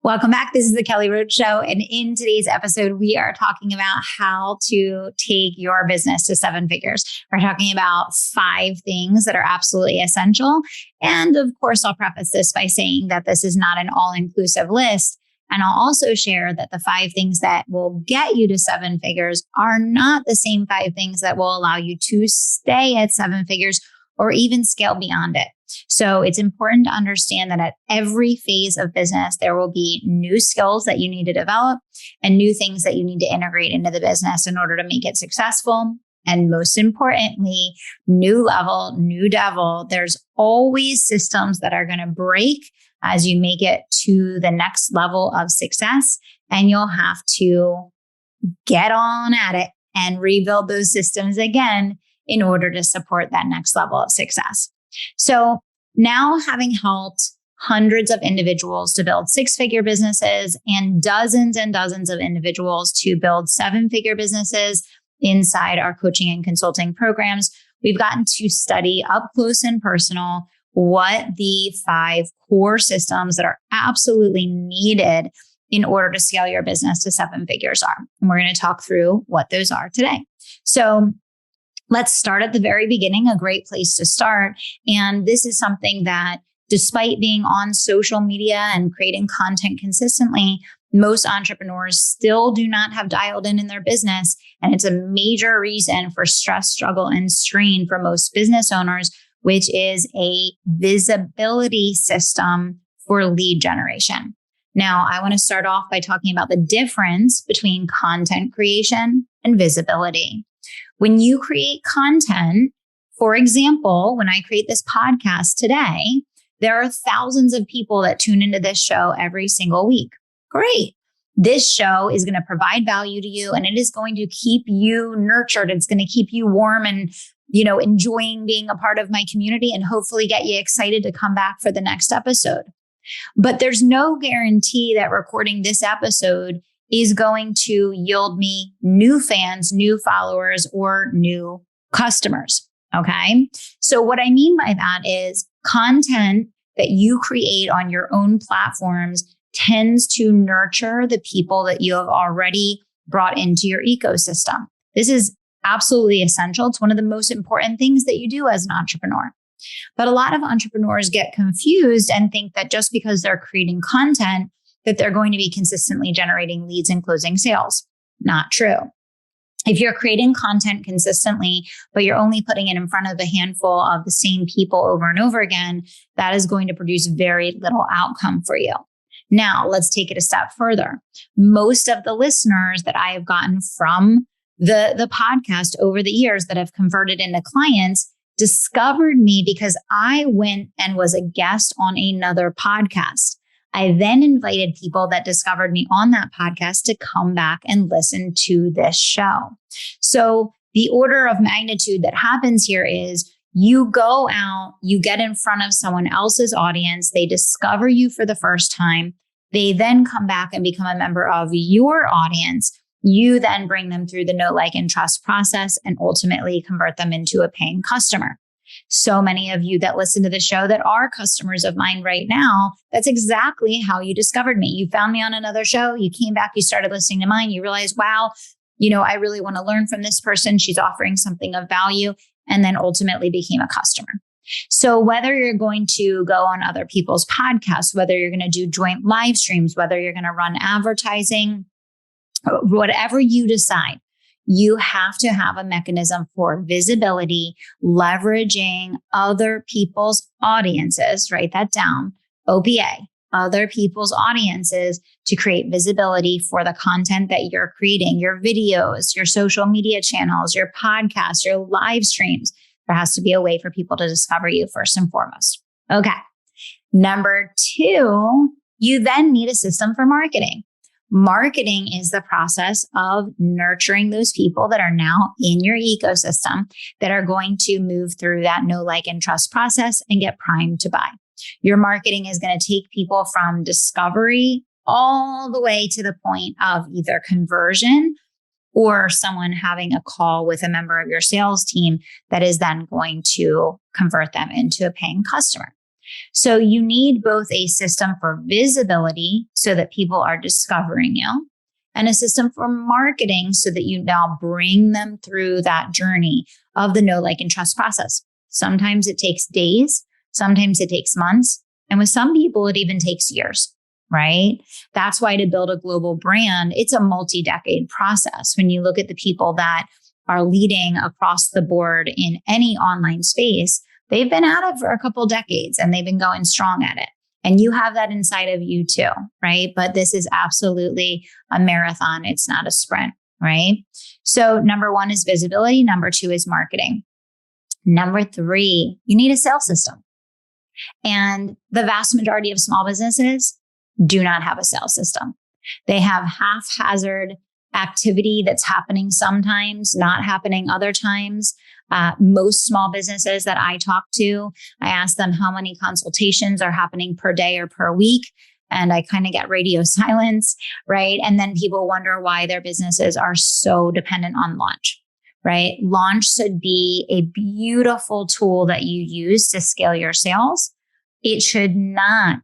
Welcome back. This is the Kelly Roach Show. And in today's episode, we are talking about how to take your business to 7 figures. We're talking about 5 things that are absolutely essential. And of course, I'll preface this by saying that this is not an all-inclusive list. And I'll also share that the 5 things that will get you to 7 figures are not the same 5 things that will allow you to stay at 7 figures or even scale beyond it. So it's important to understand that at every phase of business, there will be new skills that you need to develop and new things that you need to integrate into the business in order to make it successful. And most importantly, new level, new devil. There's always systems that are going to break as you make it to the next level of success. And you'll have to get on at it and rebuild those systems again in order to support that next level of success. So now, having helped hundreds of individuals to build 6-figure businesses and dozens of individuals to build 7-figure businesses inside our coaching and consulting programs, we've gotten to study up close and personal what the 5 core systems that are absolutely needed in order to scale your business to 7 figures are. And we're going to talk through what those are today. So let's start at the very beginning, a great place to start. And this is something that, despite being on social media and creating content consistently, most entrepreneurs still do not have dialed in their business. And it's a major reason for stress, struggle, and strain for most business owners, which is a visibility system for lead generation. Now, I want to start off by talking about the difference between content creation and visibility. When you create content, for example, when I create this podcast today, there are thousands of people that tune into this show every single week. Great. This show is going to provide value to you, and it is going to keep you nurtured. It's going to keep you warm and, enjoying being a part of my community, and hopefully get you excited to come back for the next episode. But there's no guarantee that recording this episode is going to yield me new fans, new followers, or new customers. Okay. So what I mean by that is content that you create on your own platforms tends to nurture the people that you have already brought into your ecosystem. This is absolutely essential. It's one of the most important things that you do as an entrepreneur. But a lot of entrepreneurs get confused and think that just because they're creating content, that they're going to be consistently generating leads and closing sales. Not true. If you're creating content consistently, but you're only putting it in front of a handful of the same people over and over again, that is going to produce very little outcome for you. Now, let's take it a step further. Most of the listeners that I have gotten from the podcast over the years that have converted into clients discovered me because I went and was a guest on another podcast. I then invited people that discovered me on that podcast to come back and listen to this show. So the order of magnitude that happens here is you go out, you get in front of someone else's audience, they discover you for the first time, they then come back and become a member of your audience. You then bring them through the know, like, and trust process and ultimately convert them into a paying customer. So many of you that listen to the show that are customers of mine right now, that's exactly how you discovered me. You found me on another show, you came back, you started listening to mine, you realized, wow, I really want to learn from this person. She's offering something of value, and then ultimately became a customer. So whether you're going to go on other people's podcasts, whether you're going to do joint live streams, whether you're going to run advertising, whatever you decide, you have to have a mechanism for visibility, leveraging other people's audiences. Write that down. OPA, other people's audiences, to create visibility for the content that you're creating, your videos, your social media channels, your podcasts, your live streams. There has to be a way for people to discover you first and foremost. Okay. Number 2, you then need a system for marketing. Marketing is the process of nurturing those people that are now in your ecosystem that are going to move through that know, like, and trust process and get primed to buy. Your marketing is going to take people from discovery all the way to the point of either conversion or someone having a call with a member of your sales team that is then going to convert them into a paying customer. So you need both a system for visibility so that people are discovering you, and a system for marketing so that you now bring them through that journey of the know, like, and trust process. Sometimes it takes days, sometimes it takes months, and with some people, it even takes years, right? That's why to build a global brand, it's a multi-decade process. When you look at the people that are leading across the board in any online space, they've been at it for a couple decades and they've been going strong at it. And you have that inside of you too, right? But this is absolutely a marathon. It's not a sprint, right? So number one is visibility. Number two is marketing. Number three, you need a sales system. And the vast majority of small businesses do not have a sales system. They have haphazard activity that's happening sometimes, not happening other times. Most small businesses that I talk to, I ask them how many consultations are happening per day or per week. And I kind of get radio silence, right? And then people wonder why their businesses are so dependent on launch, right? Launch should be a beautiful tool that you use to scale your sales. It should not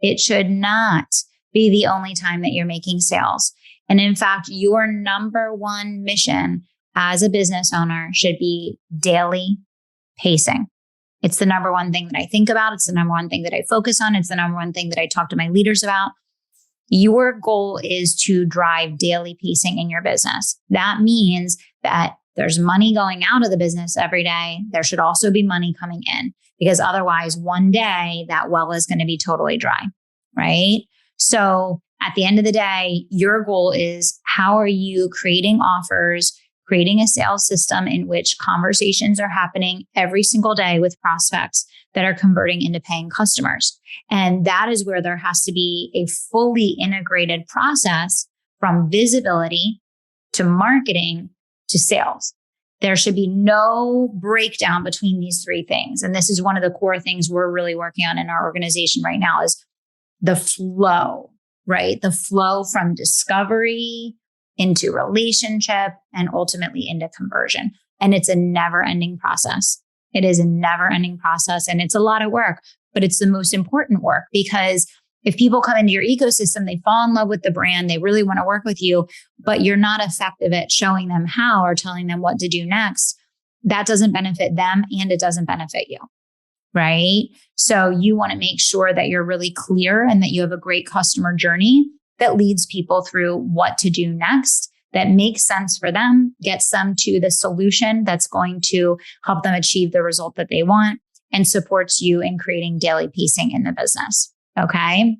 be the only time that you're making sales. And in fact, your number one mission as a business owner should be daily pacing. It's the number one thing that I think about. It's the number one thing that I focus on. It's the number one thing that I talk to my leaders about. Your goal is to drive daily pacing in your business. That means that there's money going out of the business every day. There should also be money coming in, because otherwise one day that well is going to be totally dry, right? So at the end of the day, your goal is, how are you creating offers, creating a sales system in which conversations are happening every single day with prospects that are converting into paying customers? And that is where there has to be a fully integrated process from visibility to marketing to sales. There should be no breakdown between these three things. And this is one of the core things we're really working on in our organization right now, is the flow, right? The flow from discovery into relationship and ultimately into conversion. And it's a never-ending process. It is a never-ending process, and it's a lot of work, but it's the most important work, because if people come into your ecosystem, they fall in love with the brand, they really want to work with you, but you're not effective at showing them how or telling them what to do next, that doesn't benefit them and it doesn't benefit you, right? So you want to make sure that you're really clear and that you have a great customer journey that leads people through what to do next, that makes sense for them, gets them to the solution that's going to help them achieve the result that they want, and supports you in creating daily pacing in the business. Okay.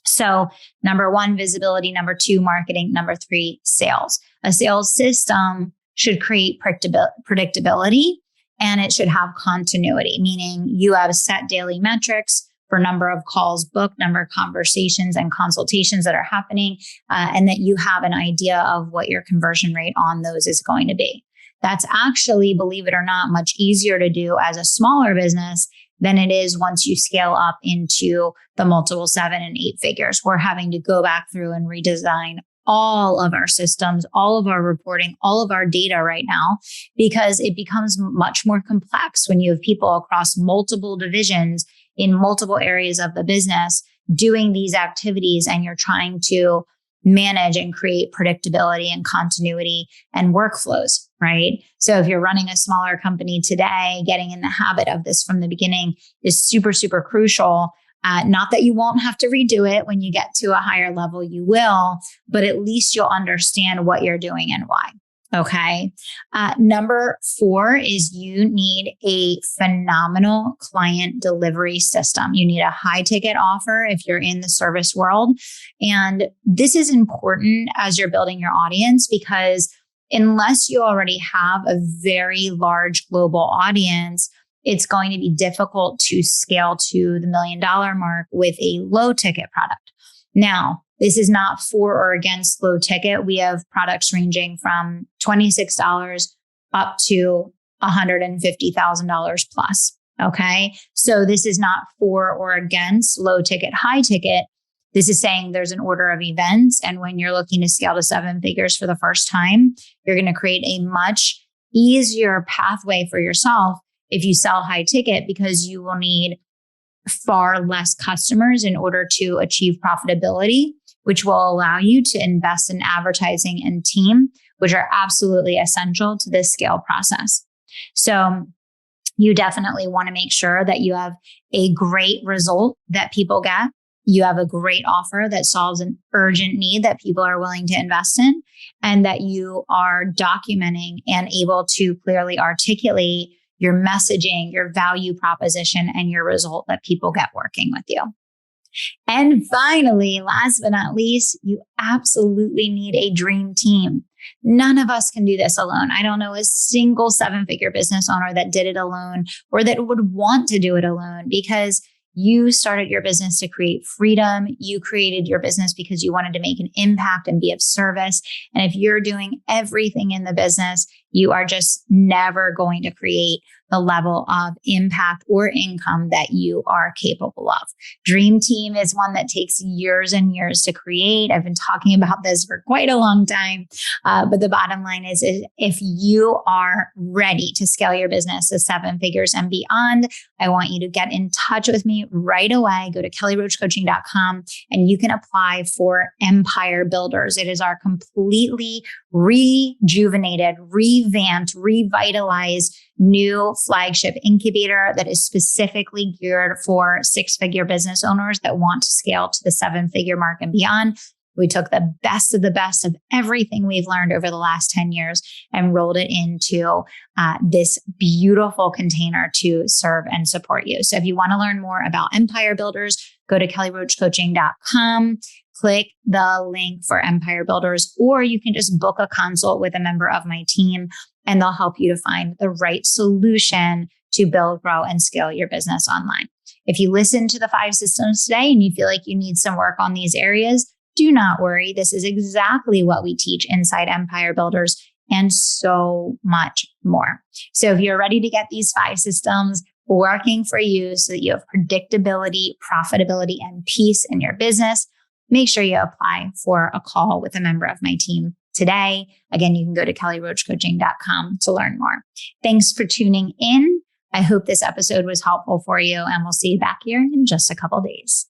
So number one, visibility. Number two, marketing. Number three, sales. A sales system should create predictability, and it should have continuity, meaning you have set daily metrics for number of calls booked, number of conversations and consultations that are happening, and that you have an idea of what your conversion rate on those is going to be. That's actually, believe it or not, much easier to do as a smaller business than it is once you scale up into the multiple 7 and 8 figures. We're having to go back through and redesign all of our systems, all of our reporting, all of our data right now, because it becomes much more complex when you have people across multiple divisions in multiple areas of the business doing these activities, and you're trying to manage and create predictability and continuity and workflows, right? So if you're running a smaller company today, getting in the habit of this from the beginning is super, super crucial. Not that you won't have to redo it when you get to a higher level, you will, but at least you'll understand what you're doing and why. Okay. Number 4 is you need a phenomenal client delivery system. You need a high ticket offer if you're in the service world. And this is important as you're building your audience, because unless you already have a very large global audience, it's going to be difficult to scale to the $1 million mark with a low ticket product. Now, this is not for or against low ticket. We have products ranging from $26 up to $150,000 plus. Okay. So this is not for or against low ticket, high ticket. This is saying there's an order of events. And when you're looking to scale to 7 figures for the first time, you're going to create a much easier pathway for yourself if you sell high ticket, because you will need far less customers in order to achieve profitability, which will allow you to invest in advertising and team, which are absolutely essential to this scale process. So you definitely want to make sure that you have a great result that people get. You have a great offer that solves an urgent need that people are willing to invest in, and that you are documenting and able to clearly articulate your messaging, your value proposition, and your result that people get working with you. And finally, last but not least, you absolutely need a dream team. None of us can do this alone. I don't know a single 7-figure business owner that did it alone or that would want to do it alone, because you started your business to create freedom. You created your business because you wanted to make an impact and be of service. And if you're doing everything in the business, you are just never going to create the level of impact or income that you are capable of. Dream Team is one that takes years and years to create. I've been talking about this for quite a long time. But the bottom line is if you are ready to scale your business to 7 figures and beyond, I want you to get in touch with me right away. Go to kellyroachcoaching.com and you can apply for Empire Builders. It is our completely rejuvenated, revamped, revitalized new flagship incubator that is specifically geared for 6-figure business owners that want to scale to the 7-figure mark and beyond. We took the best of everything we've learned over the last 10 years and rolled it into this beautiful container to serve and support you. So if you want to learn more about Empire Builders, go to kellyroachcoaching.com, click the link for Empire Builders, or you can just book a consult with a member of my team and they'll help you to find the right solution to build, grow, and scale your business online. If you listen to the 5 systems today and you feel like you need some work on these areas, do not worry. This is exactly what we teach inside Empire Builders and so much more. So if you're ready to get these 5 systems working for you so that you have predictability, profitability, and peace in your business, make sure you apply for a call with a member of my team today. Again, you can go to kellyroachcoaching.com to learn more. Thanks for tuning in. I hope this episode was helpful for you, and we'll see you back here in just a couple days.